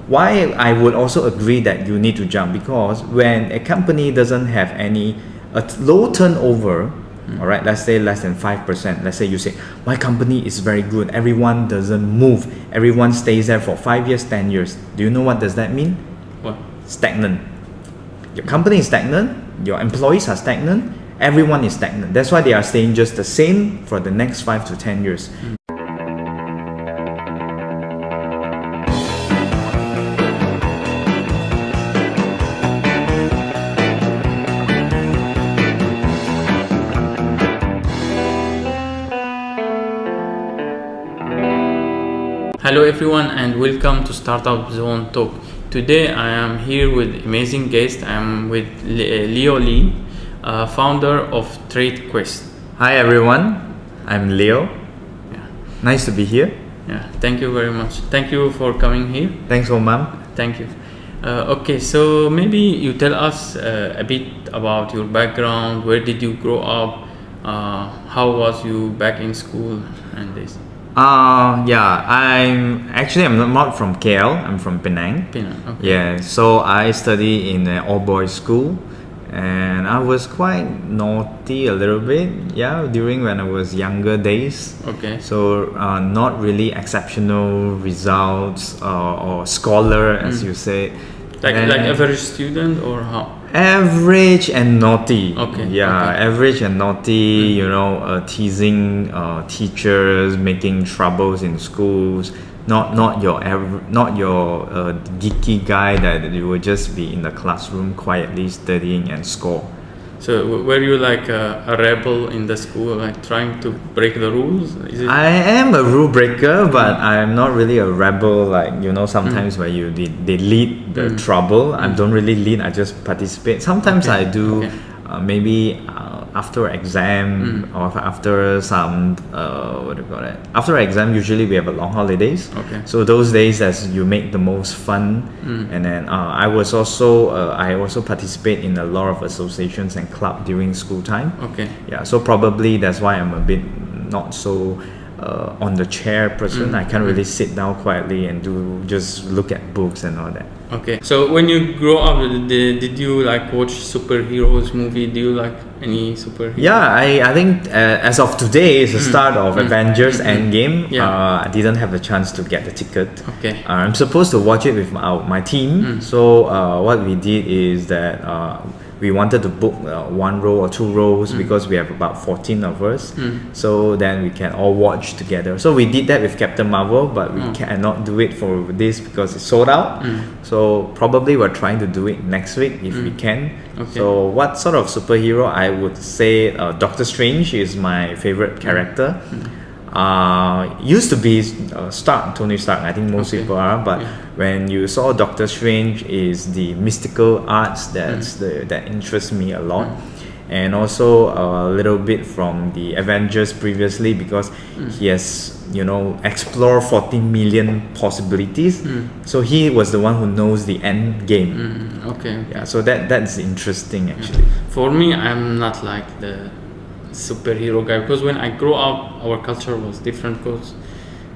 why I would also agree that you need to jump, because when a company doesn't have a low turnover, all right, let's say less than 5%. Let's say you say my company is very good, everyone doesn't move, everyone stays there for 5 years, 10 years. Do you know what does that mean? What? Stagnant. Your company is stagnant, your employees are stagnant, everyone is stagnant. That's why they are staying just the same for the next 5 to 10 years. Hello everyone and welcome to Startup Zone Talk. Today I am here with amazing guest. I am with Leo Lee, founder of TradeQuest. Hi everyone, I'm Leo. Yeah. Nice to be here. Yeah, thank you very much. Thank you for coming here. Thanks, Homam. Thank you. Okay, so maybe you tell us a bit about your background. Where did you grow up? How was you back in school and this? I'm not from KL. I'm from Penang. Penang, okay. Yeah, so I study in an all-boys school, and I was quite naughty a little bit. Yeah, during when I was younger days. Okay. So not really exceptional results or scholar, as you say. Like average student or how? Average and naughty. Okay. Yeah, okay. average and naughty. You know, teasing teachers, making troubles in schools. Not your geeky guy that you will just be in the classroom quietly studying and score. So were you like a rebel in the school, like trying to break the rules? I am a rule breaker, but I'm not really a rebel. Like, you know, sometimes where they lead the trouble. I don't really lead. I just participate. Sometimes I do. Okay. Maybe after exam or after some after exam, usually we have a long holidays. Okay. So those days, as you make the most fun. And then I also participate in a lot of associations and club during school time. Okay. Yeah. So probably that's why I'm a bit not so on the chair person. I can't really sit down quietly and just look at books and all that. Okay. So when you grow up, did you like watch superheroes movie? Do you like any superheroes? Yeah, I think as of today is the start of Avengers Endgame. Yeah. I didn't have a chance to get the ticket. Okay. I'm supposed to watch it with my team. So what we did is that we wanted to book 1 row or 2 rows because we have about 14 of us. So then we can all watch together. So we did that with Captain Marvel, but we cannot do it for this because it's sold out. So probably we're trying to do it next week if we can. Okay. So what sort of superhero? I would say Doctor Strange is my favorite character. Used to be Tony Stark. I think most people are, but when you saw Doctor Strange, is the mystical arts that interests me a lot, and also a little bit from the Avengers previously because he has explored 14 million possibilities. So he was the one who knows the end game. Okay. Yeah. So that's interesting actually. For me, I'm not like the superhero guy because when I grew up, our culture was different. Because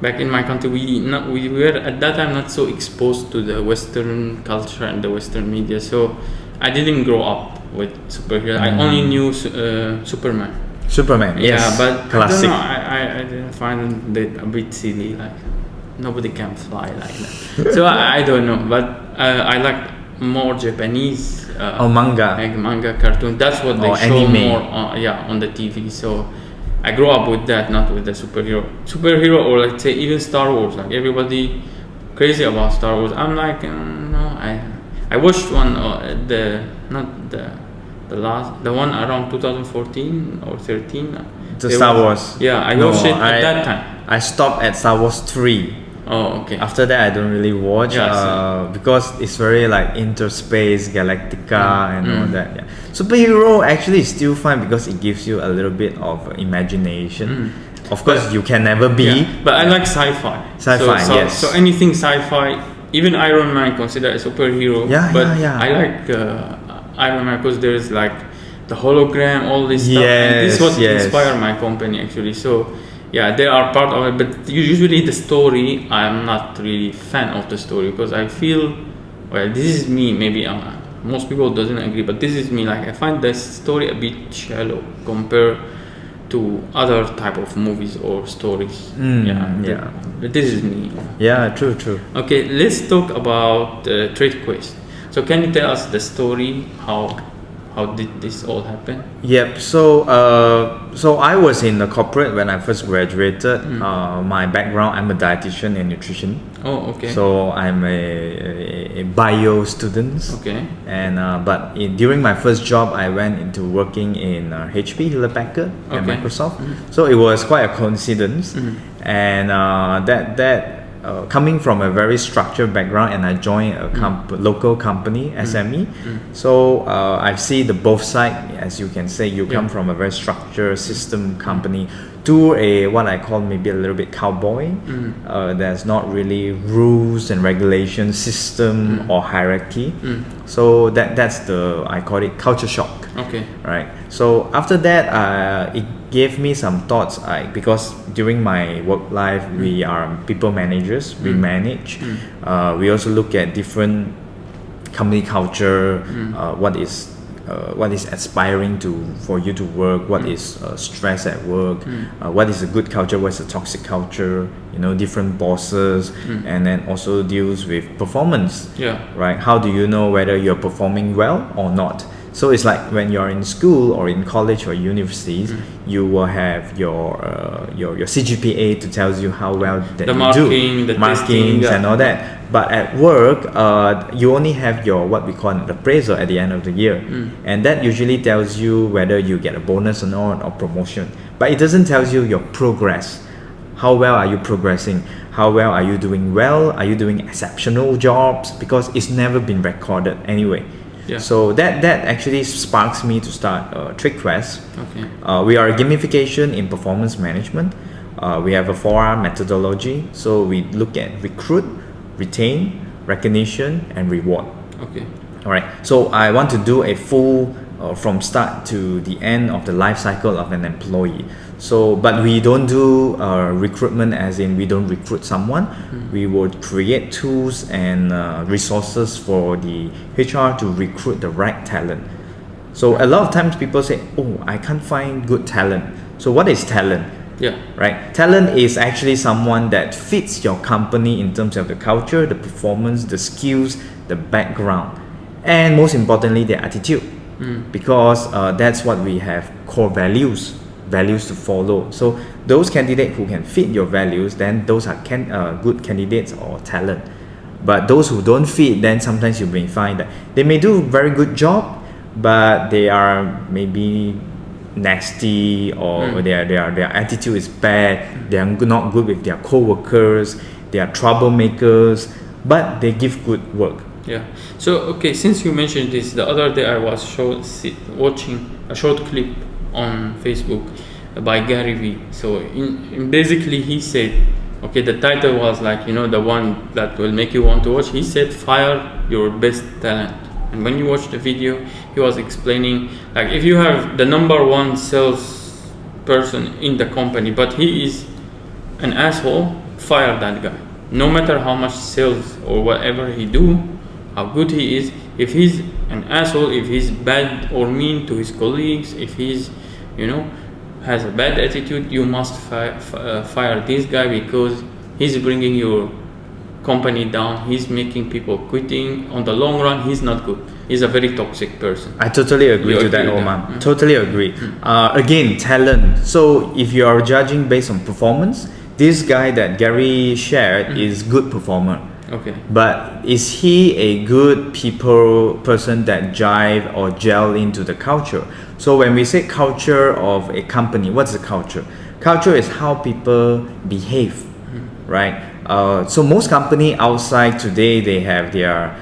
back in my country, we were at that time not so exposed to the Western culture and the Western media, so I didn't grow up with superheroes. I only knew Superman. Yes. Yeah, but classic. I didn't find it a bit silly. Like nobody can fly like that. So I don't know, but I like more Japanese. Manga. Like manga cartoon. That's what they show anime. more. On the TV. So I grew up with that, not with the superhero, or let's say even Star Wars. Like everybody crazy about Star Wars. I'm like, no. I watched one. The one around 2014 or 13. Star Wars. Yeah, I watched it at that time. I stopped at Star Wars 3. Oh, okay. After that, I don't really watch because it's very like interspace, Galactica, and all that. Yeah. Superhero actually is still fine because it gives you a little bit of imagination. Of course, you can never be. Yeah, but I like sci-fi. Yes. So anything sci-fi, even Iron Man considered a superhero. Yeah. I like Iron Man because there's like the hologram, all this stuff. And this is what inspired my company actually. So yeah, they are part of it, but usually the story, I'm not really fan of the story because I feel, well, this is me, maybe most people doesn't agree, but this is me, like I find the story a bit shallow compared to other type of movies or stories. But this is me. Yeah, true. Okay, let's talk about TradeQuest. So can you tell us the story, how did this all happen? Yep. So I was in the corporate when I first graduated. My background, I'm a dietitian and nutrition. Oh, okay. So I'm a bio student. Okay. And during my first job, I went into working in HP, Hewlett Packard, and Microsoft. So it was quite a coincidence. And coming from a very structured background, and I joined a local company, SME. So I see the both sides, as you can say. You come from a very structured system company to a what I call maybe a little bit cowboy. There's not really rules and regulation system or hierarchy. So that's I call it culture shock. Okay. Right. So after that, it gave me some thoughts. Because during my work life, we are people managers. We manage. We also look at different company culture. What is aspiring for you to work? What is stress at work? What is a good culture? What's a toxic culture? Different bosses, and then also deals with performance. Right. How do you know whether you're performing well or not? So it's like when you're in school or in college or universities, you will have your CGPA to tell you how well that the you marking, do, the markings, testing, and all that. But at work, you only have your what we call an appraisal at the end of the year, and that usually tells you whether you get a bonus or not, or promotion. But it doesn't tell you your progress. How well are you progressing? How well are you doing well? Are you doing exceptional jobs? Because it's never been recorded anyway. So that actually sparks me to start TradeQuest. Okay. We are a gamification in performance management. We have a 4R methodology. So we look at recruit, retain, recognition, and reward. Okay. All right. So I want to do a full from start to the end of the life cycle of an employee. So, but we don't do recruitment as in we don't recruit someone. We would create tools and resources for the HR to recruit the right talent. So a lot of times people say, oh, I can't find good talent. So what is talent? Right. Talent is actually someone that fits your company in terms of the culture, the performance, the skills, the background, and most importantly, their attitude. Because that's what we have, core values to follow. So those candidates who can fit your values, then those are good candidates or talent. But those who don't fit, then sometimes you may find that they may do a very good job, but they are maybe nasty, or their attitude is bad. They are not good with their co-workers. They are troublemakers, but they give good work. So okay, since you mentioned this, the other day I was watching a short clip on Facebook by Gary Vee. So basically he said, okay, the title was like, the one that will make you want to watch. He said, fire your best talent. And when you watch the video, he was explaining, like, if you have the number one sales person in the company, but he is an asshole, fire that guy. No matter how much sales or whatever he do, how good he is, if he's an asshole, if he's bad or mean to his colleagues, if he's, has a bad attitude, you must fire this guy, because he's bringing your company down. He's making people quitting. On the long run, he's not good. He's a very toxic person. I totally agree to that, Homam. Totally agree. Again, talent. So if you are judging based on performance, this guy that Gary shared is good performer. Okay. But is he a good person that jive or gel into the culture? So when we say culture of a company, what's the culture? Culture is how people behave, right? So most company outside today, they have their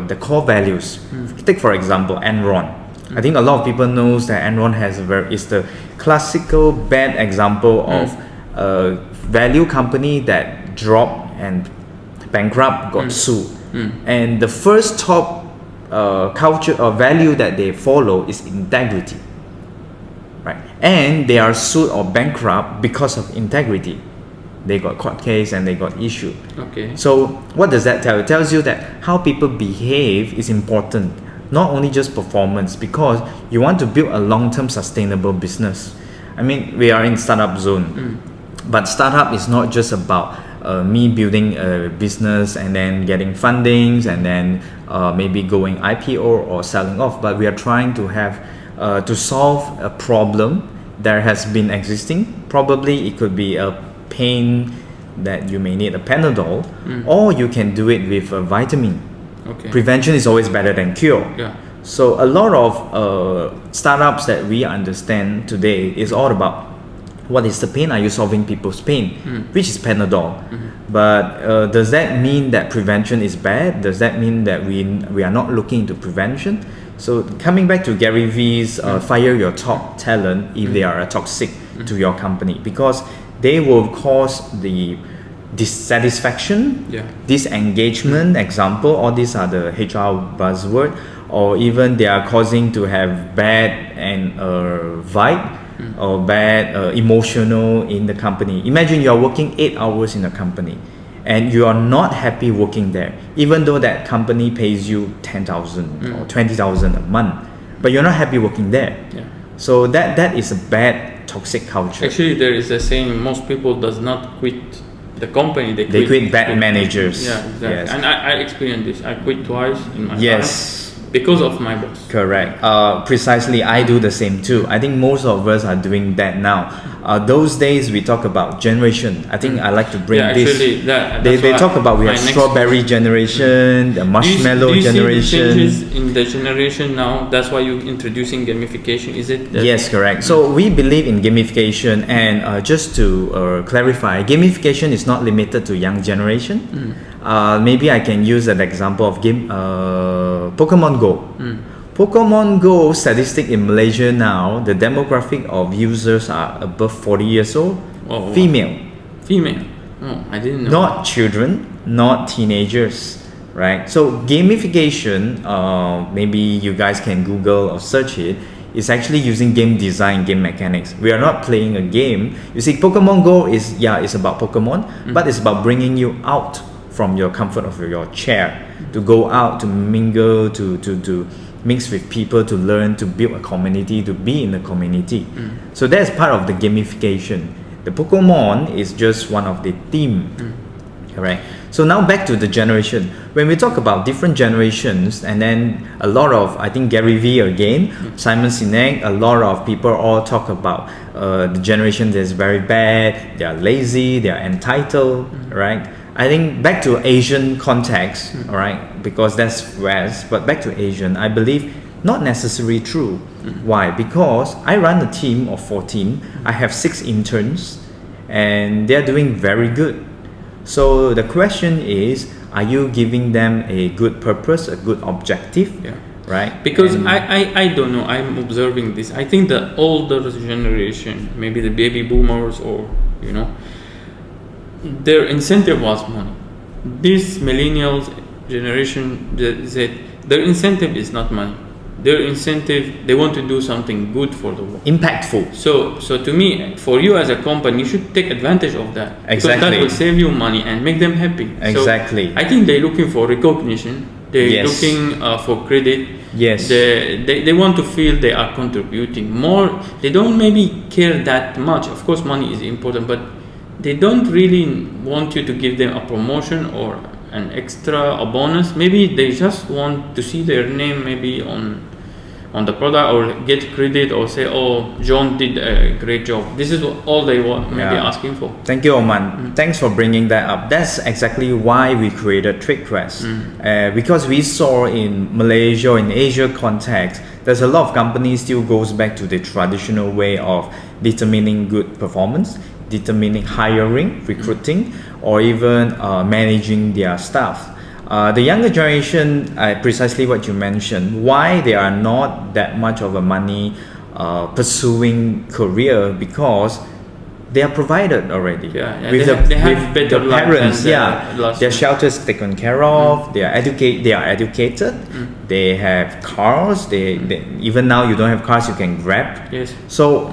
the core values. Take for example Enron. I think a lot of people knows that Enron is the classical bad example of a value company that dropped and bankrupt, got sued. And the first top culture or value that they follow is integrity, right? and they are sued or bankrupt because of integrity. They got court case and they got issued. Okay. So what does that tell you? It tells you that how people behave is important, not only just performance, because you want to build a long-term sustainable business. I mean, we are in startup zone, but startup is not just about me building a business and then getting fundings and then maybe going IPO or selling off, but we are trying to have to solve a problem that has been existing. Probably it could be a pain that you may need a Panadol, or you can do it with a vitamin. Okay. Prevention is always better than cure. Yeah. So a lot of startups that we understand today is all about what is the pain? Are you solving people's pain? Which is Panadol. But does that mean that prevention is bad? Does that mean that we are not looking into prevention? So coming back to Gary Vee's fire your top talent if they are toxic to your company, because they will cause the dissatisfaction, disengagement, example, all these are the HR buzzword, or even they are causing to have bad and vibe or bad emotional in the company. Imagine you are working 8 hours in a company and you are not happy working there, even though that company pays you 10,000 or 20,000 a month, but you're not happy working there. So that is a bad toxic culture. Actually, there is a saying: most people does not quit the company; they quit bad managers. Yeah, exactly. Yes. And I experienced this. I quit twice in my Yes. life because of my boss. Correct. Precisely, I do the same too. I think most of us are doing that now. Those days we talk about generation. I think I like to bring this. Actually, They talk about we have strawberry generation, the marshmallow do you generation. See the changes in the generation now? That's why you're introducing gamification. Is it? Yes, correct. So we believe in gamification, and just to clarify, gamification is not limited to young generation. Maybe I can use an example of Pokemon Go. Pokemon Go statistic in Malaysia now, the demographic of users are above 40 years old, female. Female. Oh, I didn't know. Not children, not teenagers, right? So gamification, maybe you guys can Google or search it, is actually using game design, game mechanics. We are not playing a game. You see, Pokemon Go is, it's about Pokemon, but it's about bringing you out from your comfort of your chair, to go out, to mingle, to mix with people, to learn, to build a community, to be in the community. So that's part of the gamification. The Pokemon is just one of the theme. Correct. So now back to the generation. When we talk about different generations, and then a lot of, I think Gary Vee again, Simon Sinek, a lot of people all talk about the generation that is very bad, they are lazy, they are entitled, right? I think back to Asian context, all right, because that's West, but back to Asian, I believe not necessarily true. Why? Because I run a team of 14, I have 6 interns, and they're doing very good. So the question is, are you giving them a good purpose, a good objective, right? Because I don't know, I'm observing this. I think the older generation, maybe the baby boomers, or their incentive was money. This millennials generation, their incentive is not money. Their incentive, they want to do something good for the world. Impactful. So to me, for you as a company, you should take advantage of that. Exactly. Because that will save you money and make them happy. Exactly. So I think they're looking for recognition. They're looking for credit. Yes. They want to feel they are contributing more. They don't maybe care that much. Of course, money is important, but they don't really want you to give them a promotion or an extra, a bonus. Maybe they just want to see their name maybe on the product, or get credit, or say, oh, John did a great job. This is all they want, maybe asking for. Thank you, Oman. Thanks for bringing that up. That's exactly why we created TradeQuest. Because we saw in Malaysia, in Asia context, there's a lot of companies still goes back to the traditional way of determining good performance, determining hiring, recruiting, or even managing their staff. The younger generation, precisely what you mentioned, why they are not that much of a money pursuing career, because they are provided already. They have better life parents. than Their shelters taken care of. They are educated. They have cars. They even now you don't have cars, you can Grab. Yes. So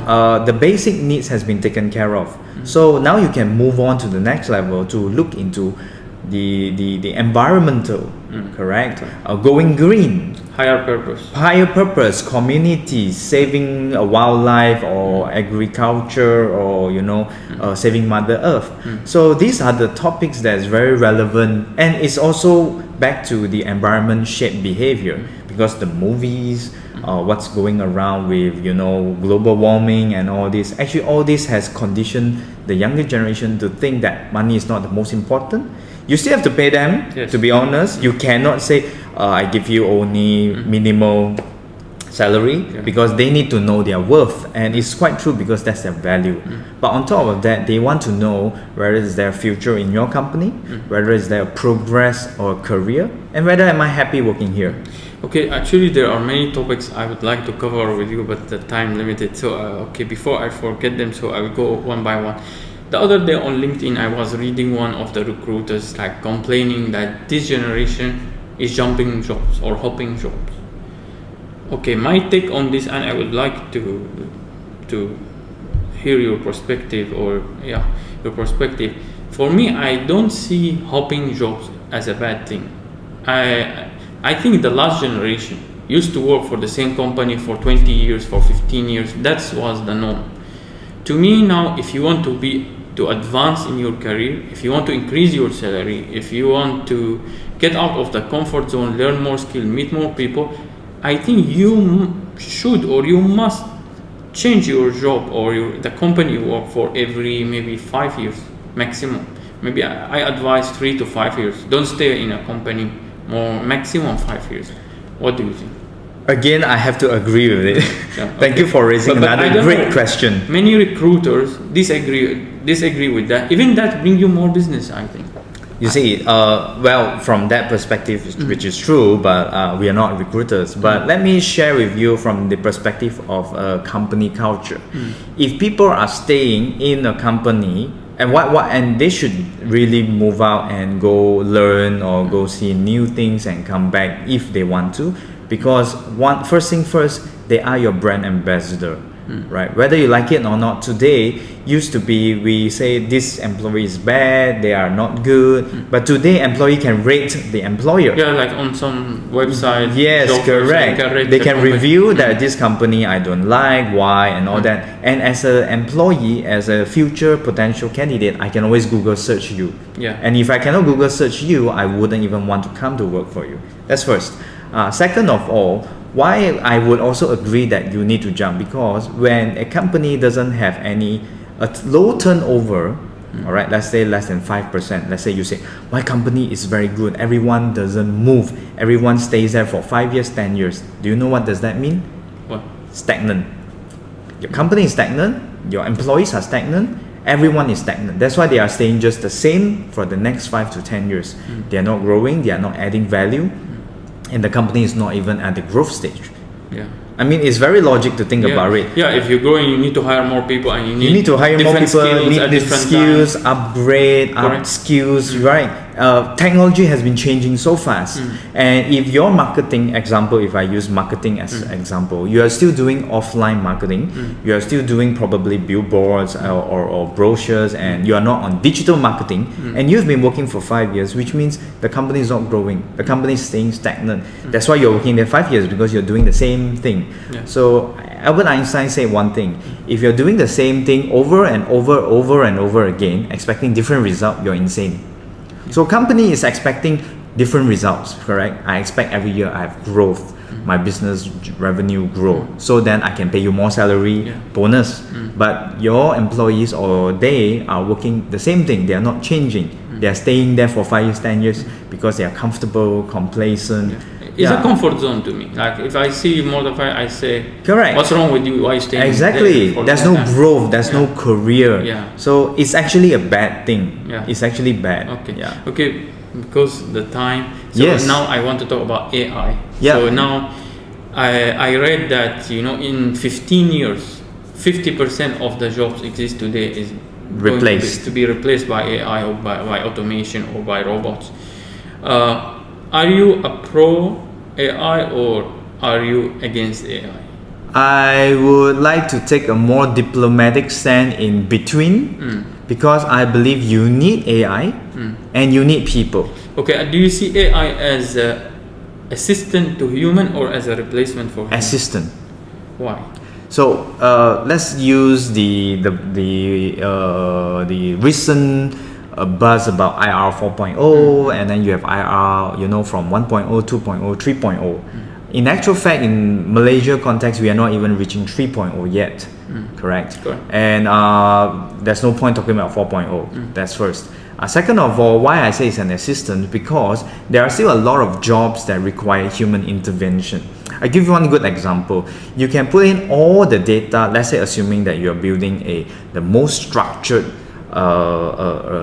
the basic needs has been taken care of. So now you can move on to the next level to look into the environmental, correct? Going green. Higher purpose, communities, saving wildlife or agriculture, or saving Mother Earth. So these are the topics that is very relevant, and it's also back to the environment shaped behavior, because the movies, what's going around with global warming and all this. Actually, all this has conditioned the younger generation to think that money is not the most important. You still have to pay them. Yes. To be honest, you cannot say I give you only minimal salary, because they need to know their worth, and it's quite true because that's their value. But on top of that, they want to know whether is there a future in your company, whether is there a progress or a career, and whether am I happy working here. Okay, actually there are many topics I would like to cover with you, but the time limited. So before I forget them, so I will go one by one. The other day on LinkedIn, I was reading one of the recruiters complaining that this generation is jumping jobs or hopping jobs. Okay, my take on this, and I would like to hear your perspective, For me, I don't see hopping jobs as a bad thing. I think the last generation used to work for the same company for 20 years, for 15 years. That was the norm. To me now, if you want to advance in your career, if you want to increase your salary, if you want to get out of the comfort zone, learn more skill, meet more people, I think you should or you must change your job or the company you work for every maybe 5 years maximum. Maybe I advise 3 to 5 years. Don't stay in a company more, maximum 5 years. What do you think? Again, I have to agree with it. Thank you for raising another great question. Many recruiters disagree with that. Even that brings you more business, I think. You see, from that perspective, which is true, but we are not recruiters. But let me share with you from the perspective of company culture. If people are staying in a company, and they should really move out and go learn or go see new things and come back if they want to, because first thing first, they are your brand ambassador. Right, whether you like it or not. Today used to be, we say this employee is bad, they are not good, but today employee can rate the employer. Like on some website. Yes, correct. They can review that this company I don't like, why, and all that. And as an employee, as a future potential candidate, I can always Google search you. And if I cannot Google search you, I wouldn't even want to come to work for you. That's first. Second of all, why I would also agree that you need to jump, because when a company doesn't have a low turnover, all right, let's say less than 5%, let's say you say, my company is very good, everyone doesn't move, everyone stays there for 5 years, 10 years. Do you know what does that mean? What? Stagnant. Your company is stagnant, your employees are stagnant, everyone is stagnant. That's why they are staying just the same for the next 5 to 10 years. They are not growing, they are not adding value, and the company is not even at the growth stage. I mean, it's very logic to think about it. If you're growing, you need to hire more people, and you need to hire more people, need different skills, upgrade, Correct. skills, right? Technology has been changing so fast. And if your marketing example, if I use marketing as an example, you are still doing offline marketing, you are still doing probably billboards or brochures, and you are not on digital marketing, and you've been working for 5 years, which means the company is not growing, the company is staying stagnant. That's why you're working there 5 years, because you're doing the same thing. So Albert Einstein said one thing: if you're doing the same thing over and over again, expecting different result, you're insane. So company is expecting different results, correct? I expect every year I have growth, my business revenue grow, so then I can pay you more salary, bonus. But your employees, or they are working the same thing, they are not changing. They are staying there for 5 years, 10 years, because they are comfortable, complacent. It's a comfort zone to me. Like if I see more than 5, I say, correct, what's wrong with you? Why are you staying exactly there? There's no growth, there's no career. So it's actually a bad thing. It's actually bad. Okay, because the time. So now I want to talk about AI. So now I read that in 15 years 50% of the jobs exist today is replaced. to be replaced by AI or by automation or by robots. Are you a pro AI or are you against AI? I would like to take a more diplomatic stand in between because I believe you need AI and you need people. Okay, do you see AI as an assistant to human or as a replacement for human? Assistant. Why? So let's use the recent buzz about IR 4.0 and then you have IR, from 1.0, 2.0, 3.0. In actual fact, in Malaysia context, we are not even reaching 3.0 yet, correct? And there's no point talking about 4.0, that's first. Second of all, why I say it's an assistant, because there are still a lot of jobs that require human intervention. I give you one good example. You can put in all the data, let's say assuming that you're building the most structured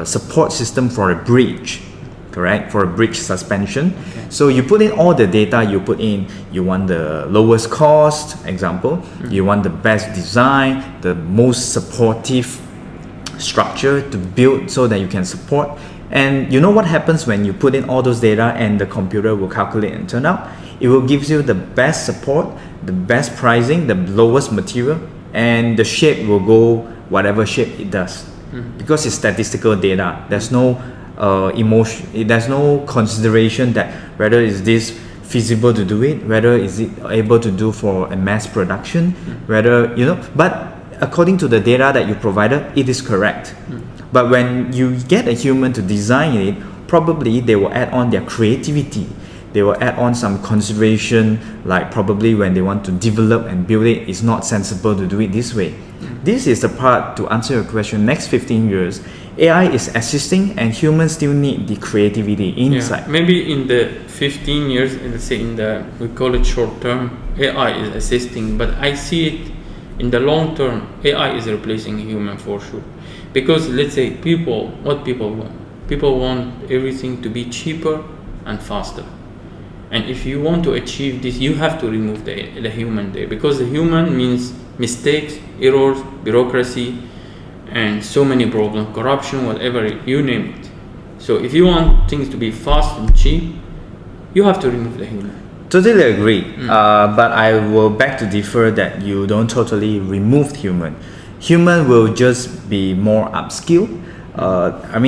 support system for a bridge, correct? For a bridge suspension. Okay. So you put in all the data, you want the lowest cost, example, you want the best design, the most supportive structure to build so that you can support. And you know what happens when you put in all those data and the computer will calculate and turn out? It will give you the best support, the best pricing, the lowest material, and the shape will go whatever shape it does. Because it's statistical data. There's no emotion, there's no consideration that whether is this feasible to do it, whether is it able to do for a mass production, whether, but according to the data that you provided, it is correct. But when you get a human to design it, probably they will add on their creativity. They will add on some consideration, like probably when they want to develop and build it, it's not sensible to do it this way. This is the part to answer your question. Next 15 years, AI is assisting and humans still need the creativity inside. Yeah, maybe in the 15 years, let's say we call it short term, AI is assisting, but I see it in the long term, AI is replacing human for sure. Because let's say what people want? People want everything to be cheaper and faster. And if you want to achieve this, you have to remove the human there, because the human means mistakes, errors, bureaucracy, and so many problems, corruption, whatever, you name it. So if you want things to be fast and cheap, you have to remove the human. Totally agree. But I will beg to differ that you don't totally remove human. Human will just be more upskilled.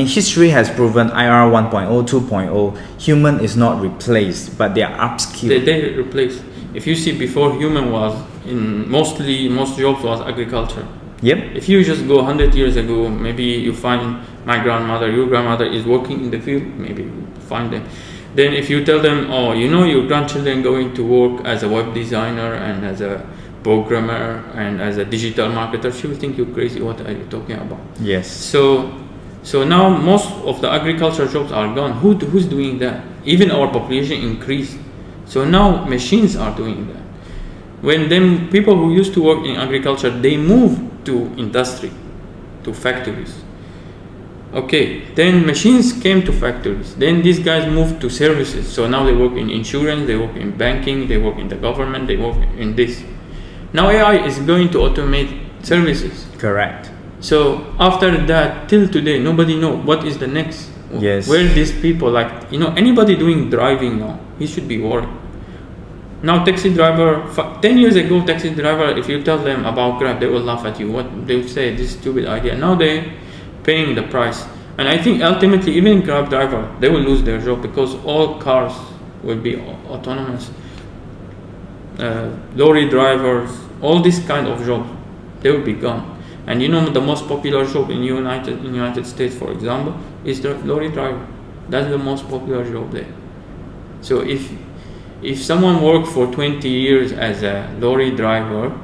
History has proven IR 1.0, 2.0, human is not replaced, but they are upskilled. They replaced. If you see, before, human was most jobs was agriculture. Yep. If you just go 100 years ago, maybe you find my grandmother, your grandmother is working in the field, maybe you find them. Then if you tell them, your grandchildren going to work as a web designer and as a programmer and as a digital marketer, she will think you're crazy. What are you talking about? Yes. So now most of the agriculture jobs are gone. Who's doing that? Even our population increased. So now machines are doing that. When then people who used to work in agriculture, they move to industry, to factories. Okay, then machines came to factories. Then these guys moved to services. So now they work in insurance, they work in banking, they work in the government, they work in this. Now AI is going to automate services. Correct. So after that, till today, nobody know what is the next. Yes. Where these people, anybody doing driving now, he should be worried. Now taxi driver, 10 years ago, taxi driver, if you tell them about Grab, they will laugh at you. What they will say, this stupid idea. Now they're paying the price. And I think ultimately, even Grab driver, they will lose their job because all cars will be autonomous. Lorry drivers, all this kind of jobs, they will be gone. And the most popular job in United States, for example, is the lorry driver. That's the most popular job there. So if someone worked for 20 years as a lorry driver,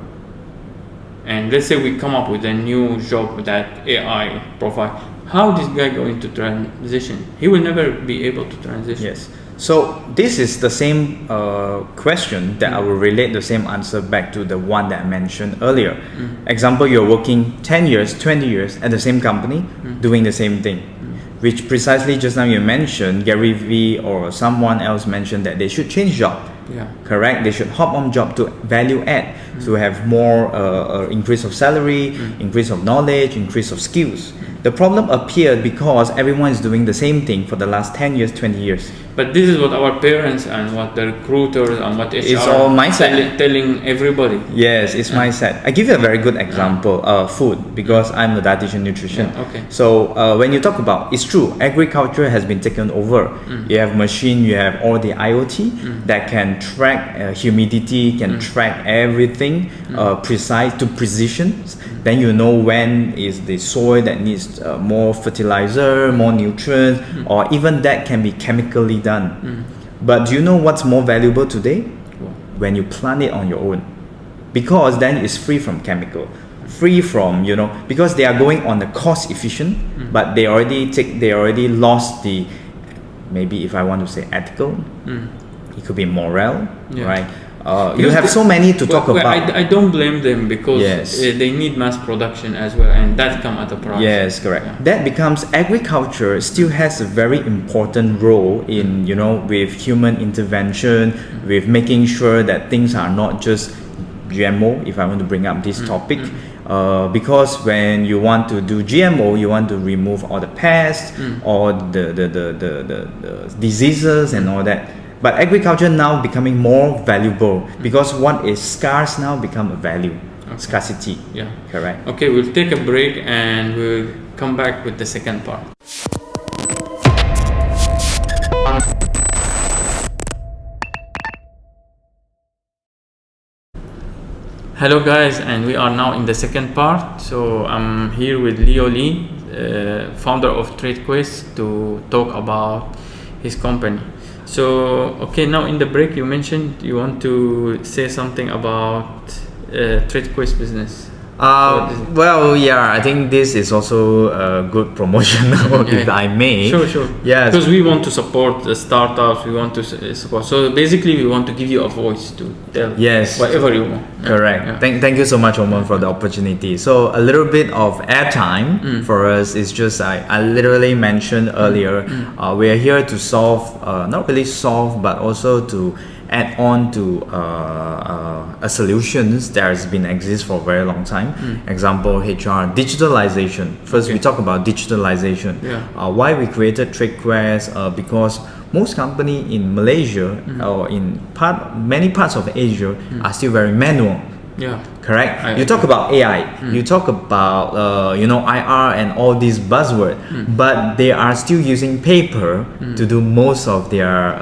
and let's say we come up with a new job that AI provide, how this guy going to transition? He will never be able to transition. Yes. So this is the same question that I will relate the same answer back to the one that I mentioned earlier. Example, you're working 10 years, 20 years at the same company, doing the same thing, which precisely just now you mentioned, Gary Vee or someone else mentioned that they should change job. Yeah. Correct. They should hop on job to value add, to have more increase of salary, increase of knowledge, increase of skills. The problem appeared because everyone is doing the same thing for the last 10 years, 20 years. But this is what our parents and what the recruiters and what HR It's all mindset. telling everybody. Yes, it's mindset. I give you a very good example, food, because I'm a dietitian nutrition. Yeah, okay. So when you talk about, it's true, agriculture has been taken over. You have machine, you have all the IoT that can track humidity, can track everything precise to precision. Then you know when is the soil that needs more fertilizer, more nutrients, or even that can be chemically done. But do you know what's more valuable today? When you plant it on your own, because then it's free from chemical, free from, because they are going on the cost efficient, but they already lost the, maybe if I want to say ethical, it could be moral, right? You have so many to talk about. I don't blame them because they need mass production as well, and that comes at a price. Yes, correct. Yeah. That becomes agriculture still has a very important role in, with human intervention, with making sure that things are not just GMO, if I want to bring up this topic. Because when you want to do GMO, you want to remove all the pests or the diseases and all that. But agriculture now becoming more valuable because what is scarce now become a value. Scarcity. Yeah. Correct. Okay, we'll take a break and we'll come back with the second part. Hello guys, and we are now in the second part. So I'm here with Leo Lee, founder of TradeQuest, to talk about his company. So, okay, now in the break you mentioned you want to say something about TradeQuest business. Well, yeah, I think this is also a good promotion, if I may. Sure. Yes. Because we want to support the startups, we want to support. So basically, we want to give you a voice to tell whatever you want. Correct. Yeah. Thank you so much, Homam, for the opportunity. So a little bit of airtime for us is just, I literally mentioned earlier, we are here to solve, not really solve, but also to add on to solutions that has been exist for a very long time. Example, HR digitalization. First, we talk about digitalization. Why we created TradeQuest? Because most company in Malaysia or in many parts of Asia are still very manual. Yeah. Correct. You talk about AI. You talk about IR and all these buzzwords, but they are still using paper to do most of their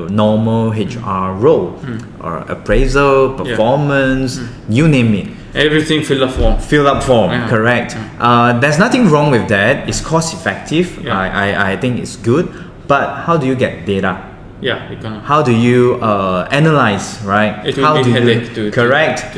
normal HR role or appraisal, performance, you name it. Everything fill up form. Yeah. Correct. There's nothing wrong with that. It's cost effective. Yeah. I think it's good. But how do you get data? Yeah, how do you analyze, right? It will be headache to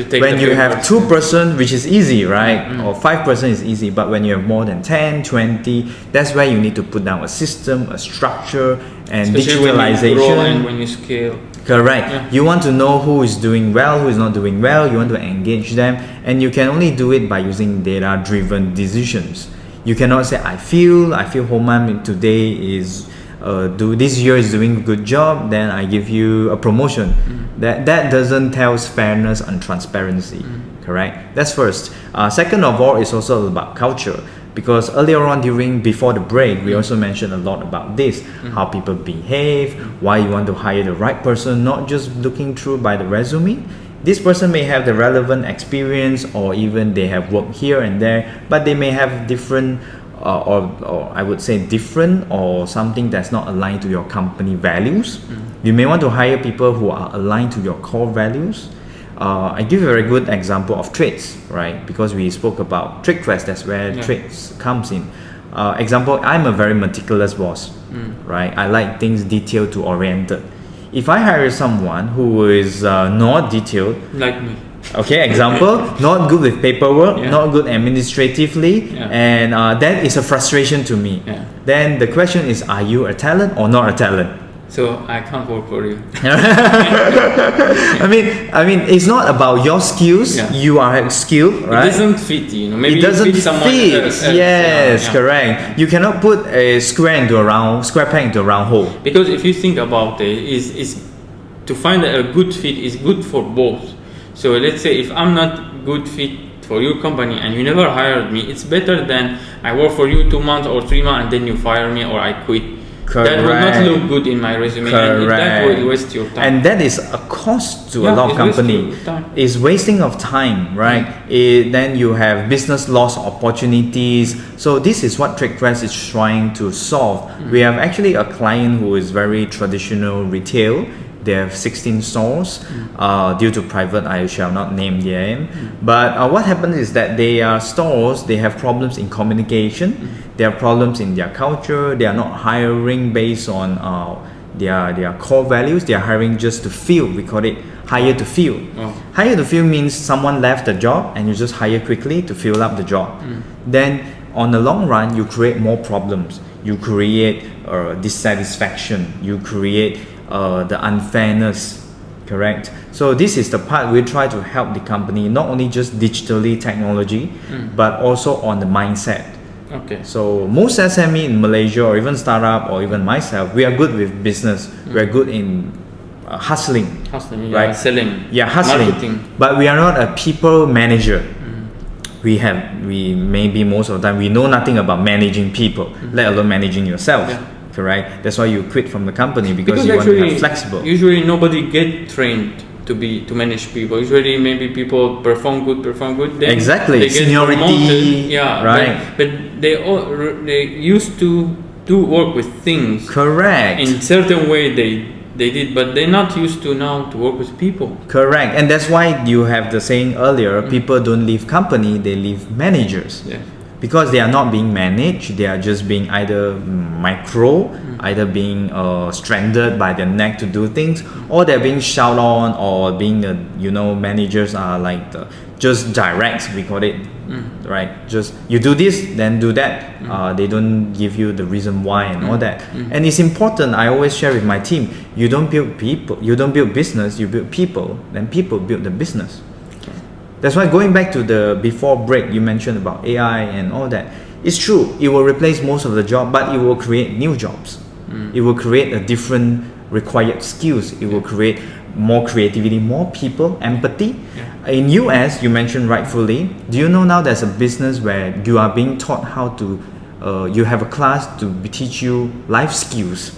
take when you have 2%, which is easy, right? Or 5% is easy, but when you have more than 10, 20, that's where you need to put down a system, a structure, and especially digitalization. When you grow and when you scale. Correct. Yeah. You want to know who is doing well, who is not doing well. You want to engage them, and you can only do it by using data-driven decisions. You cannot say, I feel Homam today is this year is doing a good job, then I give you a promotion. That doesn't tell fairness and transparency. Correct. That's first. Second of all, it's also about culture, because earlier on before the break, we also mentioned a lot about this, how people behave, why you want to hire the right person, not just looking through by the resume. This person may have the relevant experience, or even they have worked here and there, but they may have different or I would say different or something that's not aligned to your company values. You may want to hire people who are aligned to your core values. I give a very good example of trades, right? Because we spoke about TradeQuest, that's where trades comes in. Example, I'm a very meticulous boss, right? I like things detailed to oriented. If I hire someone who is not detailed, like me. Okay, example, not good with paperwork, not good administratively, and that is a frustration to me. Then the question is, are you a talent or not a talent? So I can't work for you. I mean, it's not about your skills. You are skilled, right? It doesn't fit you. Maybe it doesn't fit someone else. Yes, correct. You cannot put a square peg into a round hole. Because if you think about it, is to find a good fit is good for both. So let's say if I'm not good fit for your company and you never hired me, it's better than I work for you 2 months or 3 months and then you fire me or I quit. Correct. That will not look good in my resume. And that will waste your time. And that is a cost to a lot of companies. It's wasting of time, right? Then you have business loss opportunities. So this is what TradeQuest is trying to solve. We have actually a client who is very traditional retail. They have 16 stores. Due to private, I shall not name them. But what happens is that their stores, they have problems in communication. There are problems in their culture. They are not hiring based on their core values. They are hiring just to fill. We call it hire to fill. Hire to fill means someone left the job and you just hire quickly to fill up the job. Then on the long run, you create more problems. You create dissatisfaction. You create the unfairness, correct? So this is the part we try to help the company, not only just digitally technology, but also on the mindset. Okay. So most SME in Malaysia or even startup or even myself, we are good with business. We are good in hustling, right? Selling, hustling. Marketing. But we are not a people manager. We maybe most of the time we know nothing about managing people, let alone managing yourself. Correct. That's why you quit from the company because you want to be flexible. Usually nobody get trained to manage people. Usually maybe people perform good, then exactly. they get Seniority, promoted. right. But they used to do work with things. Correct. In certain way they did, but they're not used to now to work with people. Correct. And that's why you have the saying earlier, people don't leave company, they leave managers. Because they are not being managed, they are just being either micro, either being stranded by their neck to do things, or they're being shouted on, or being managers are like just direct, we call it, right? Just you do this, then do that. They don't give you the reason why and all that. And it's important. I always share with my team: you don't build people, you don't build business, you build people. Then people build the business. That's why going back to the before break, you mentioned about AI and all that. It's true, it will replace most of the job, but it will create new jobs. It will create a different required skills. It will create more creativity, more people, empathy. In US, you mentioned rightfully, do you know now there's a business where you are being taught how to, you have a class to teach you life skills.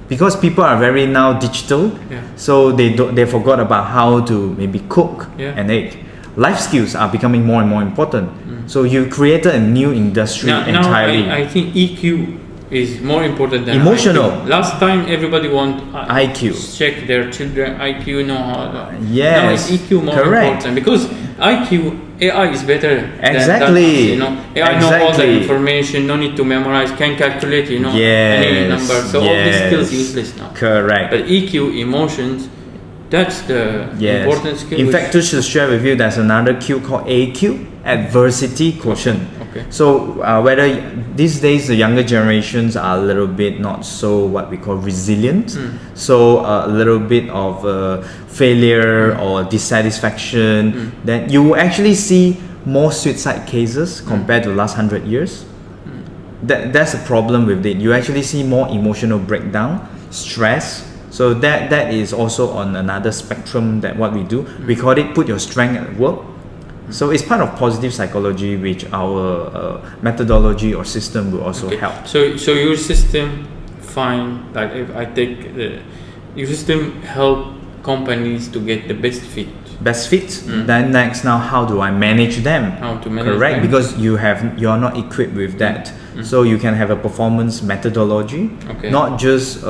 Because people are very now digital, so they forgot about how to maybe cook and eat. Life skills are becoming more and more important. So you created a new industry entirely. Now I think EQ is more important than emotional. IQ. Last time everybody want IQ. Check their children IQ. Now yes, it's EQ more important because IQ AI is better. Exactly. Than us, AI know all the information. No need to memorize. Can calculate. Any number. So all these skills useless now. Correct. But EQ, emotions. That's the important skill. In fact, to share with you, there's another Q called AQ, adversity quotient. Okay. So whether these days the younger generations are a little bit not so what we call resilient, so a little bit of failure or dissatisfaction, then you will actually see more suicide cases compared to the last 100 years. That's a problem with it. You actually see more emotional breakdown, stress. So that is also on another spectrum that what we do. We call it put your strength at work. So it's part of positive psychology, which our methodology or system will also help. So your system like if I take your system help companies to get the best fit. Then next, now how do I manage them? How to manage Correct, them? because you are not equipped with that. So you can have a performance methodology, not just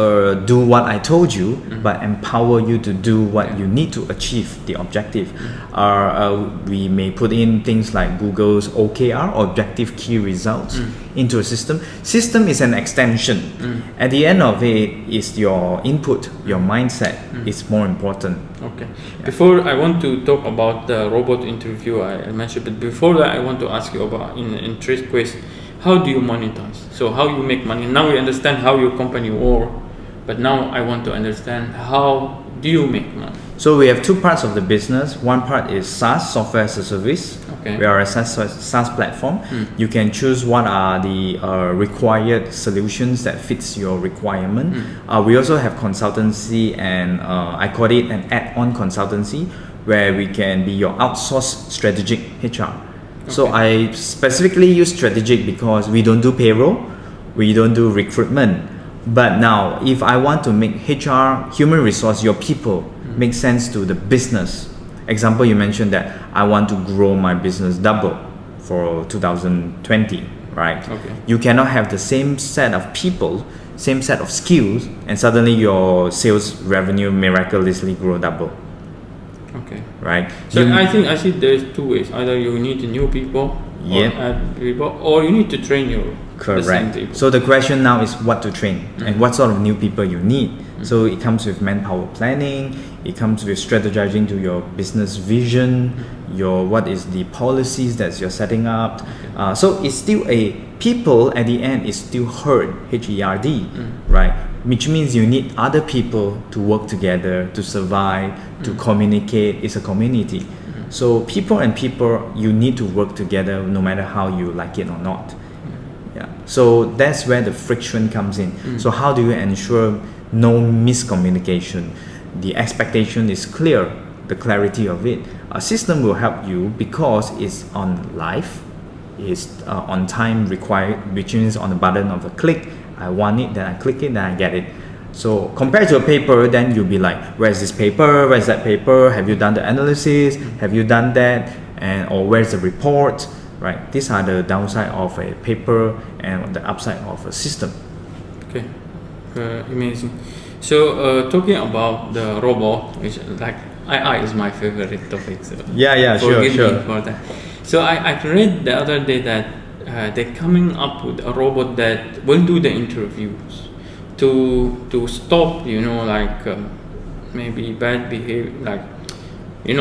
do what I told you, but empower you to do what you need to achieve the objective. We may put in things like Google's OKR, objective key results, into a system. System is an extension. At the end of it is your input, your mindset is more important. Before I want to talk about the robot interview I mentioned, but before that I want to ask you about in TradeQuest, how do you monetize? So how you make money? Now we understand how your company works, but now I want to understand how do you make money? So we have two parts of the business. One part is SaaS, software as a service. Okay. We are a SaaS platform. You can choose what are the required solutions that fits your requirement. We also have consultancy, and I call it an add-on consultancy, where we can be your outsourced strategic HR. So I specifically use strategic because we don't do payroll, we don't do recruitment. But now, if I want to make HR, human resource, your people, make sense to the business. Example, you mentioned that I want to grow my business double for 2020, right? Okay. You cannot have the same set of people, same set of skills, and suddenly your sales revenue miraculously grow double. Okay. Right. So I think there's two ways. Either you need new people, or add people, or you need to train your the same people. So the question now is what to train and what sort of new people you need. So it comes with manpower planning. It comes with strategizing to your business vision, your what is the policies that you're setting up. So it's still people at the end is still herd, HERD, right? Which means you need other people to work together, to survive, to communicate. It's a community. So people, you need to work together no matter how you like it or not. Yeah. So that's where the friction comes in. So how do you ensure no miscommunication? The expectation is clear, the clarity of it. A system will help you because it's on live, it's on time required, which means on the button of a click. I want it, then I click it, then I get it. So compared to a paper, then you'll be like, where's this paper? Where's that paper? Have you done the analysis? Have you done that? Or where's the report? Right? These are the downside of a paper and the upside of a system. Okay, amazing. So talking about the robot, which like AI is my favorite topic. So sure. Me for that. So I read the other day that they're coming up with a robot that will do the interviews to stop, maybe bad behavior. Like,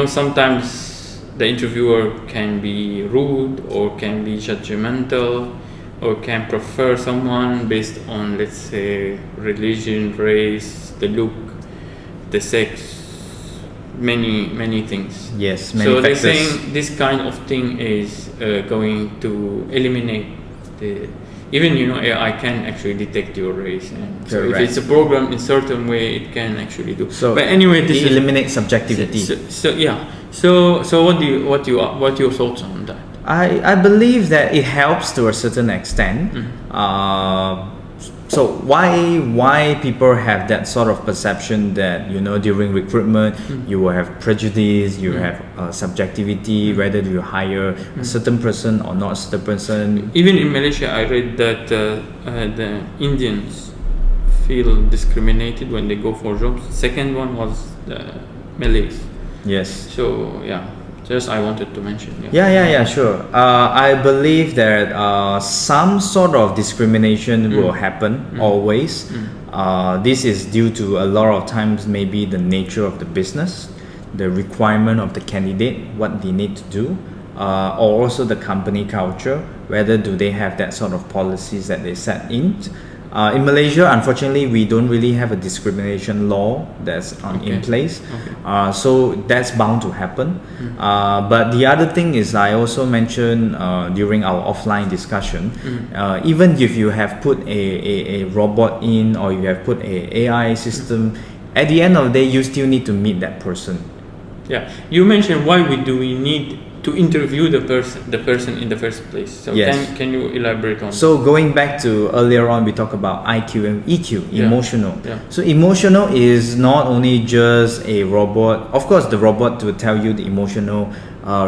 sometimes the interviewer can be rude or can be judgmental or can prefer someone based on, let's say, religion, race, the look, the sex, many things. Yes, many so factors. They're saying this kind of thing is going to eliminate even AI can actually detect your race, and so if it's a program in certain way, it can actually do. So, but anyway, this eliminate subjectivity. So what your thoughts on that? I believe that it helps to a certain extent. So why people have that sort of perception that during recruitment you will have prejudice, you have subjectivity, whether you hire a certain person or not a certain person. Even in Malaysia, I read that the Indians feel discriminated when they go for jobs. Second one was the Malays. Yes. So just I wanted to mention. Sure. I believe that some sort of discrimination will happen always. This is due to a lot of times maybe the nature of the business, the requirement of the candidate, what they need to do, or also the company culture, whether do they have that sort of policies that they set in. In Malaysia, unfortunately, we don't really have a discrimination law that's in place. So that's bound to happen. But the other thing is, I also mentioned during our offline discussion, even if you have put a robot in or you have put a AI system, at the end of the day, you still need to meet that person. Yeah, you mentioned why do we need to interview the person in the first place. So can you elaborate on So going back to earlier on, we talked about IQ and EQ, emotional. Yeah. So emotional is not only just a robot. Of course, the robot will tell you the emotional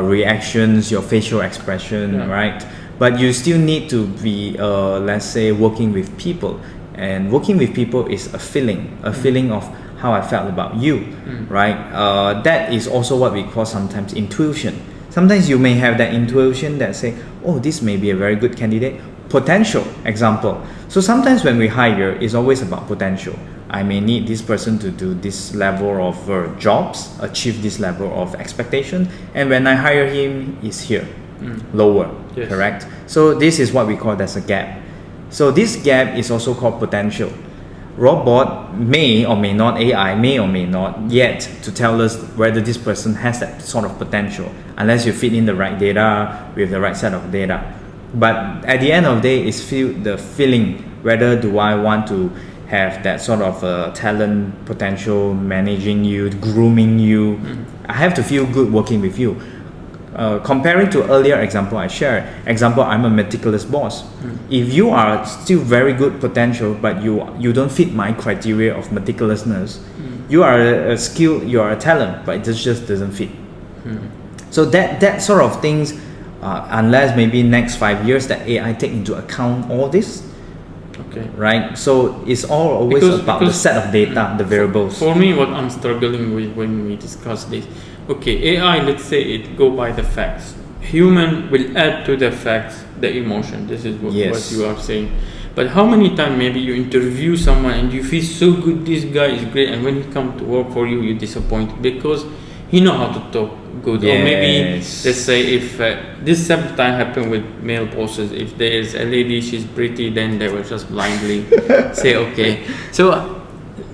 reactions, your facial expression, right? But you still need to be, let's say, working with people. And working with people is a feeling of how I felt about you, right? That is also what we call sometimes intuition. Sometimes you may have that intuition that say, oh, this may be a very good candidate. Potential, example. So sometimes when we hire, it's always about potential. I may need this person to do this level of jobs, achieve this level of expectation. And when I hire him, he's here, lower, correct? So this is what we call as a gap. So this gap is also called potential. robot may or may not, AI may or may not yet to tell us whether this person has that sort of potential, unless you feed in the right data with the right set of data. But at the end of the day, it's the feeling, whether do I want to have that sort of talent, potential, managing you, grooming you. I have to feel good working with you. Comparing to earlier example I shared, I'm a meticulous boss. If you are still very good potential, but you don't fit my criteria of meticulousness, you are a skill, you are a talent, but it just doesn't fit. So that sort of things, unless maybe next 5 years that AI take into account all this. Okay. Right. So it's all always about the set of data, the variables. For me, what I'm struggling with when we discuss this, okay, AI, let's say it go by the facts. Human will add to the facts the emotion. This is what you are saying. But how many times maybe you interview someone and you feel so good, this guy is great, and when he come to work for you, you're disappointed because he know how to talk good. Or maybe let's say if this sometimes happen with male bosses, if there is a lady, she's pretty, then they will just blindly say okay. So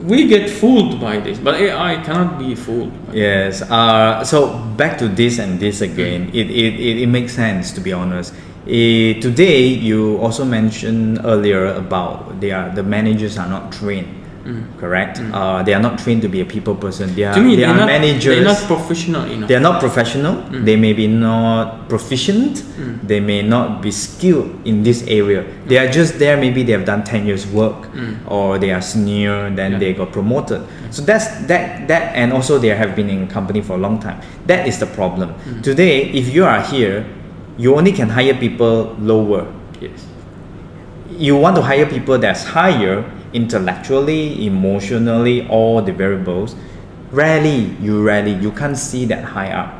we get fooled by this, but AI cannot be fooled. Yes. So back to this and this again. It makes sense, to be honest. Today you also mentioned earlier about the managers are not trained. Correct. They are not trained to be a people person. They are managers. They're not professional enough. They are not professional. They may be not proficient. They may not be skilled in this area. They are just there. Maybe they have done 10 years work, or they are senior. Then they got promoted. So that's that, and also they have been in company for a long time. That is the problem. Today, if you are here, you only can hire people lower. Yes. You want to hire people that's higher intellectually, emotionally, all the variables. Rarely you can't see that high up.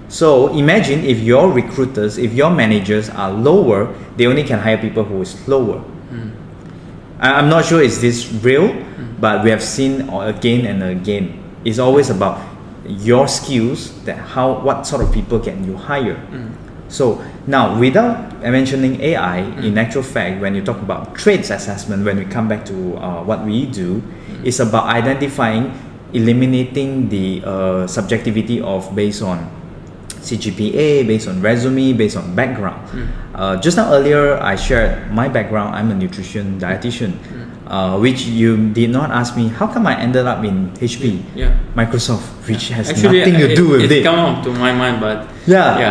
So imagine if your recruiters, if your managers are lower, they only can hire people who is lower. I'm not sure is this real, but we have seen again and again. It's always about your skills, what sort of people can you hire. So now, without mentioning AI, in actual fact, when you talk about traits assessment, when we come back to what we do, it's about identifying, eliminating the subjectivity of based on CGPA, based on resume, based on background. Just now earlier, I shared my background. I'm a dietitian, which you did not ask me. How come I ended up in HP, Microsoft, which has nothing to do with it? It come up to my mind, but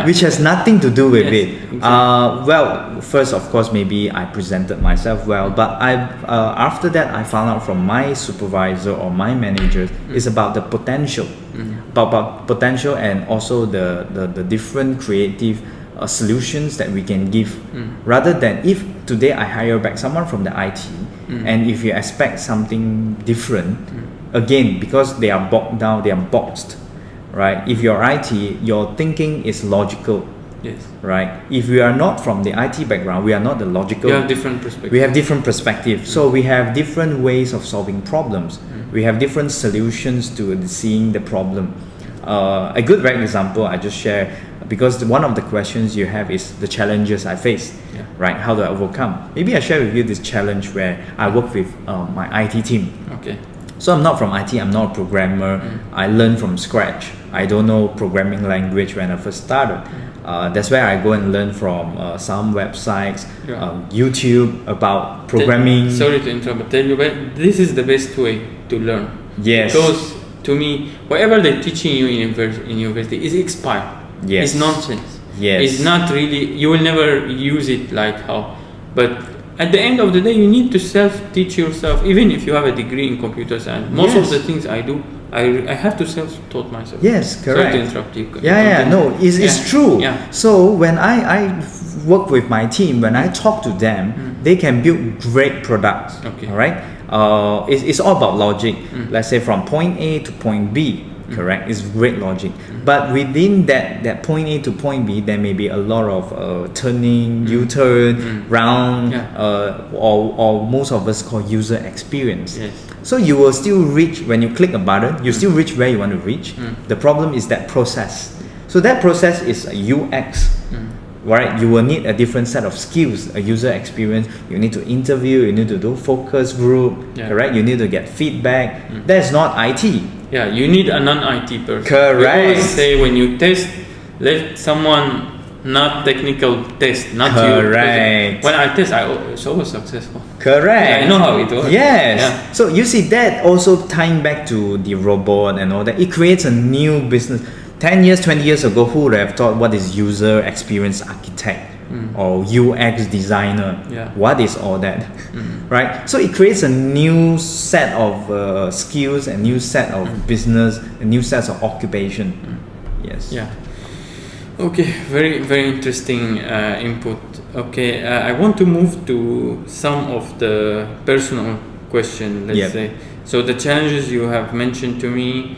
which has nothing to do with it. Exactly. Well, first, of course, maybe I presented myself well, but after that, I found out from my supervisor or my managers, it's about the potential, about potential, and also the different creative solutions that we can give, rather than if today I hire back someone from the IT, and if you expect something different, again, because they are bogged down, they are boxed, right? If you're IT, your thinking is logical. Yes. Right. If we are not from the IT background, we are not the logical. We have different perspectives. We have different perspectives. So we have different ways of solving problems. We have different solutions to seeing the problem. A good example I just share, because one of the questions you have is the challenges I face. Right. How do I overcome? Maybe I share with you this challenge where I work with my IT team. Okay. So I'm not from IT, I'm not a programmer. I learned from scratch. I don't know programming language when I first started. That's where I go and learn from some websites, YouTube about programming. Sorry to interrupt, but tell you, but this is the best way to learn. Yes. Because to me, whatever they're teaching you in university is expired. Yes. It's nonsense. Yes. It's not really, you will never use it like how, but at the end of the day, you need to self-teach yourself, even if you have a degree in computer science. Most of the things I do, I have to self-taught myself. Yes, correct. Sorry to interrupt you. No, it's true. So when I work with my team, when I talk to them, they can build great products. Okay. All right. It's all about logic. Let's say from point A to point B. Correct. It's great logic. But within that point A to point B, there may be a lot of turning, U-turn, round, or most of us call user experience. Yes. So you will still reach, when you click a button, you still reach where you want to reach. The problem is that process. So that process is a UX. right? You will need a different set of skills, a user experience. You need to interview, you need to do focus group, correct? You need to get feedback. That's not IT. Yeah, you need a non-IT person. Correct. We always say when you test, let someone not technical test, not correct. you. When I test, it's always successful. Correct. Yeah, I know how it works. Yes. Yeah. So you see that also tying back to the robot and all that, it creates a new business. 10 years, 20 years ago, who would have thought what is user experience architect or UX designer? Yeah. What is all that? Right? So it creates a new set of skills, a new set of business, a new set of occupation. Yes. Yeah. Okay, very, very interesting input. Okay, I want to move to some of the personal questions, let's say. So the challenges you have mentioned to me,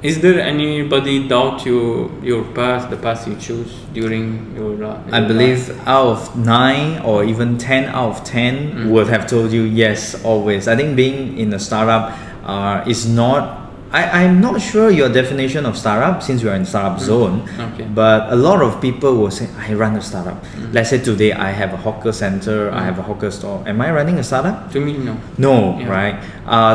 is there anybody doubt your path, the path you choose during your I believe life? out of 9 or even 10 out of 10 would have told you yes, always. I think being in a startup is not, I'm not sure your definition of startup since you're in startup zone, but a lot of people will say, I run a startup. Let's say today I have a hawker center, I have a hawker store. Am I running a startup? To me, no. No, right?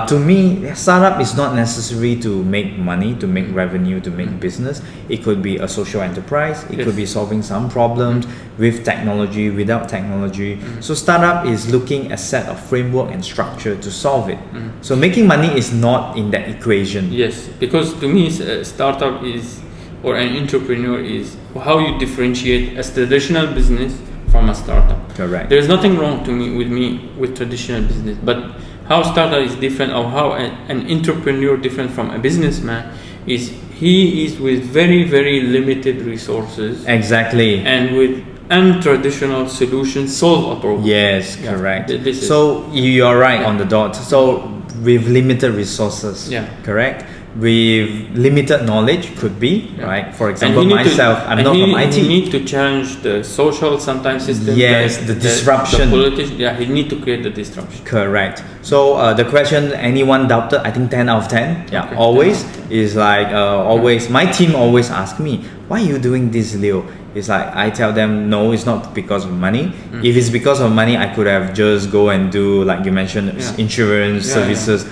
To me, startup is not necessary to make money, to make revenue, to make business. It could be a social enterprise. It could be solving some problems with technology, without technology. So startup is looking at a set of framework and structure to solve it. So making money is not in that equation. Yes, because to me, a startup is, or an entrepreneur is how you differentiate a traditional business from a startup. Correct. There's nothing wrong to me with traditional business, but how startup is different, or how an entrepreneur different from a businessman is he is with very, very limited resources. Exactly. And with untraditional solutions solve a problem. Yes, correct. This so you are right on the dot. So with limited resources, correct? With limited knowledge, could be, right? For example, myself, I'm not from IT. He need to challenge the social sometimes system. Yes, the disruption. The politician, he need to create the disruption. Correct. So the question anyone doubted, I think 10 out of 10. Yeah, always is like always. My team always ask me, why are you doing this, Leo? It's like I tell them, no, it's not because of money. If it's because of money, I could have just go and do, like you mentioned, insurance services.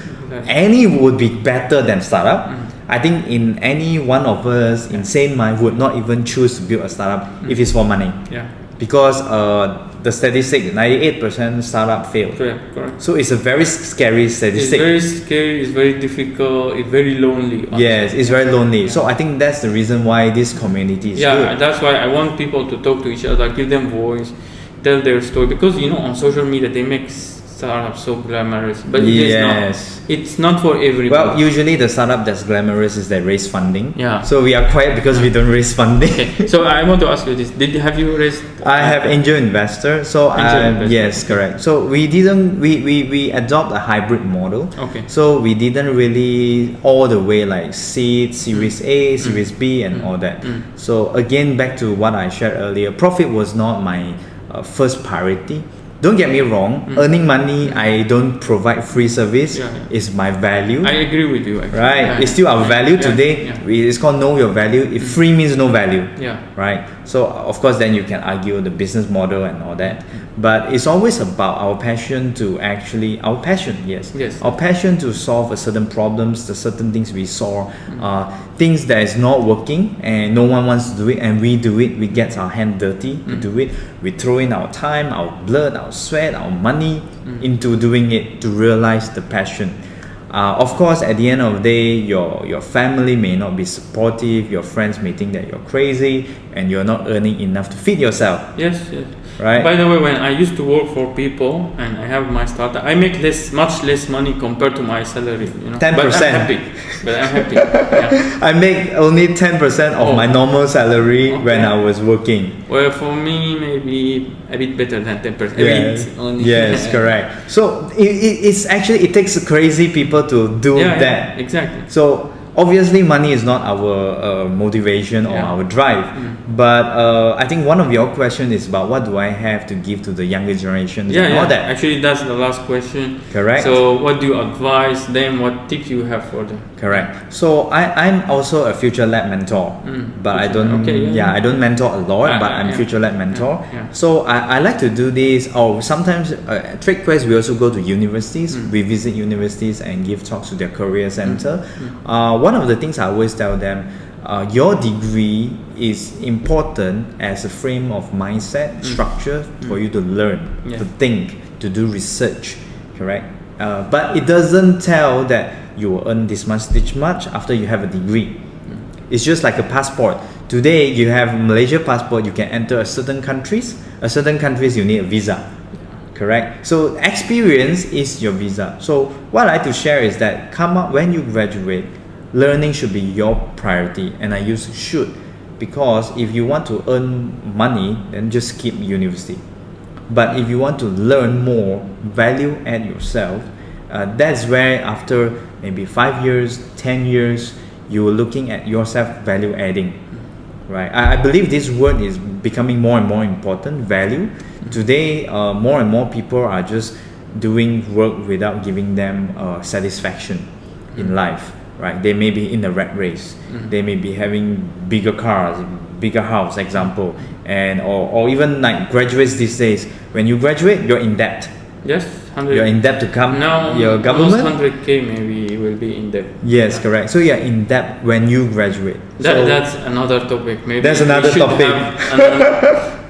Any would be better than startup. I think in any one of us, insane mind would not even choose to build a startup if it's for money. Because the statistic, 98% startup fail. Correct. So it's a very scary statistic. It's very scary, it's very difficult, it's very lonely. Honestly. Yes, it's very lonely. So I think that's the reason why this community is good. That's why I want people to talk to each other, give them voice, tell their story. Because on social media they make startups so glamorous, but it's not for everybody. Well, usually the startup that's glamorous is they raise funding. Yeah. So we are quiet because we don't raise funding. Okay. So I want to ask you this: have you raised? I have angel investor. So yes, correct. So we didn't. We adopt a hybrid model. Okay. So we didn't really all the way like seed, Series A, Series B, and all that. So again, back to what I shared earlier, profit was not my first priority. Don't get me wrong, earning money, I don't provide free service, is my value. I agree with you, actually. Right? It's still our value today. It's called know your value. If free means no value. Right? So, of course, then you can argue the business model and all that. But it's always about our passion to actually, our passion to solve a certain problems, the certain things we saw, things that is not working and no one wants to do it and we do it, we get our hand dirty to do it. We throw in our time, our blood, our sweat, our money into doing it to realize the passion. Of course, at the end of the day, your family may not be supportive, your friends may think that you're crazy and you're not earning enough to feed yourself. Yes. Right? By the way, when I used to work for people and I have my startup, I make much less money compared to my salary. 10%. But I'm happy. Yeah. I make only 10% of my normal salary when I was working. Well, for me, maybe a bit better than 10%. Yes, correct. So it's actually, it takes crazy people to do that. Exactly. So obviously money is not our motivation or our drive, but I think one of your questions is about what do I have to give to the younger generations and all that. Actually, that's the last question. Correct. So what do you advise them? What tips you have for them? Correct. So I'm also a future lab mentor, but I don't. I don't mentor a lot, but I'm future lab mentor. So I like to do this. Or sometimes at TradeQuest we also go to universities. We visit universities and give talks to their career center. One of the things I always tell them, your degree is important as a frame of mindset structure for you to learn, to think, to do research, correct? But it doesn't tell that you will earn this much after you have a degree. It's just like a passport. Today you have Malaysia passport, you can enter a certain countries. A certain countries you need a visa, correct? So experience is your visa. So what I like to share is that come up when you graduate, learning should be your priority, and I use should because if you want to earn money, then just skip university. But if you want to learn more, value add yourself, that's where after maybe 5 years, 10 years, you're looking at yourself value adding, right? I believe this word is becoming more and more important, value. Today, more and more people are just doing work without giving them satisfaction in life. Right, they may be in the rat race. They may be having bigger cars, bigger house, example, and or even like graduates these days. When you graduate, you're in debt. Yes, 100. You're in debt to your government. Almost 100K maybe will be in debt. Yes, correct. So you're in debt when you graduate. That's another topic. Maybe that's another topic.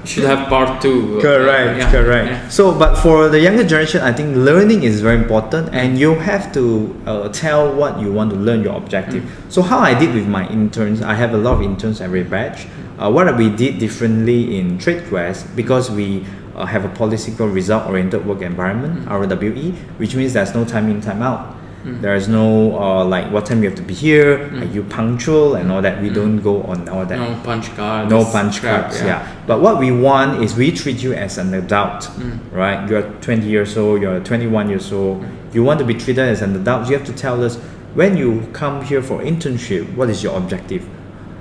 Should have part 2. Correct. Yeah. So, but for the younger generation, I think learning is very important, and you have to tell what you want to learn, your objective. So, how I did with my interns, I have a lot of interns every batch. What we did differently in TradeQuest, because we have a policy called result-oriented work environment, ROWE, which means there's no time in, time out. There is no like what time you have to be here, are you punctual and all that. We don't go on all that. No punch cards. No punch cards, But what we want is we treat you as an adult, right? You're 20 years old, you're 21 years old. You want to be treated as an adult. You have to tell us when you come here for internship, what is your objective?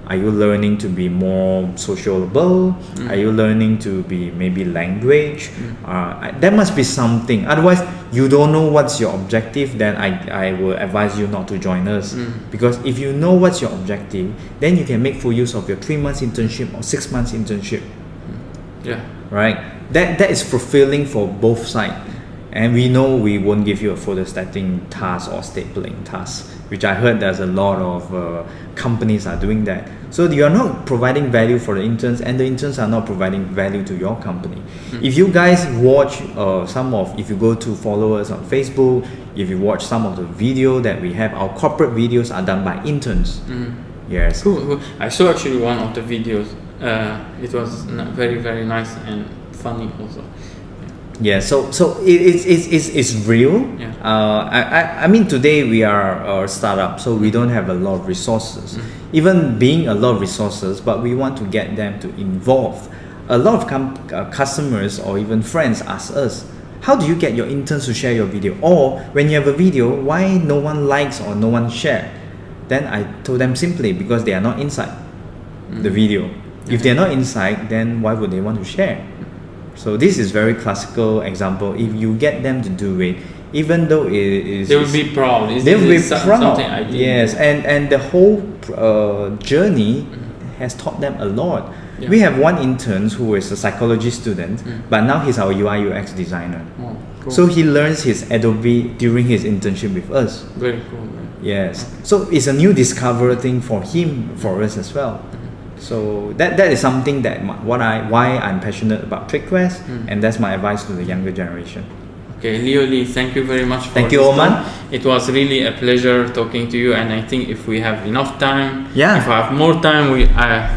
Are you learning to be more sociable? Are you learning to be maybe language? There must be something. Otherwise, you don't know what's your objective, then I will advise you not to join us. Because if you know what's your objective, then you can make full use of your 3 months internship or 6 months internship. Right? That is fulfilling for both sides. And we know we won't give you a photostating task or stapling task, which I heard there's a lot of companies are doing that. So you are not providing value for the interns, and the interns are not providing value to your company. If you guys watch if you go to follow us on Facebook, if you watch some of the video that we have, our corporate videos are done by interns. Yes. Cool. I saw actually one of the videos. It was very, very nice and funny also. Yeah, so it's real. I mean today we are a startup, so we don't have a lot of resources. Even being a lot of resources, but we want to get them to involve. A lot of customers or even friends ask us, how do you get your interns to share your video? Or when you have a video, why no one likes or no one share? Then I told them simply because they are not inside the video. If they're not inside, then why would they want to share? So this is very classical example. If you get them to do it, even though it is, they will be proud. They will be proud. Something I did. Yes, and the whole journey has taught them a lot. We have one intern who is a psychology student, but now he's our UI UX designer. Oh, cool. So he learns his Adobe during his internship with us. Very cool. Man. Yes. Okay. So it's a new discover thing for him, for us as well. So that is something that why I'm passionate about TradeQuest, and that's my advice to the younger generation. Okay, Leo Lee, thank you very much for Thank you, Homam. It was really a pleasure talking to you, and I think if we have enough time, if I have more time, I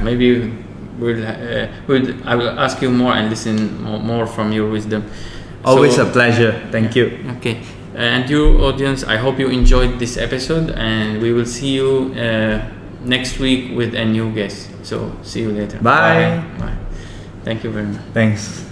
will ask you more and listen more from your wisdom. Always a pleasure. Thank you. Okay, and you audience, I hope you enjoyed this episode, and we will see you next week with a new guest. So see you later. Bye. Bye. Thank you very much. Thanks.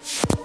you.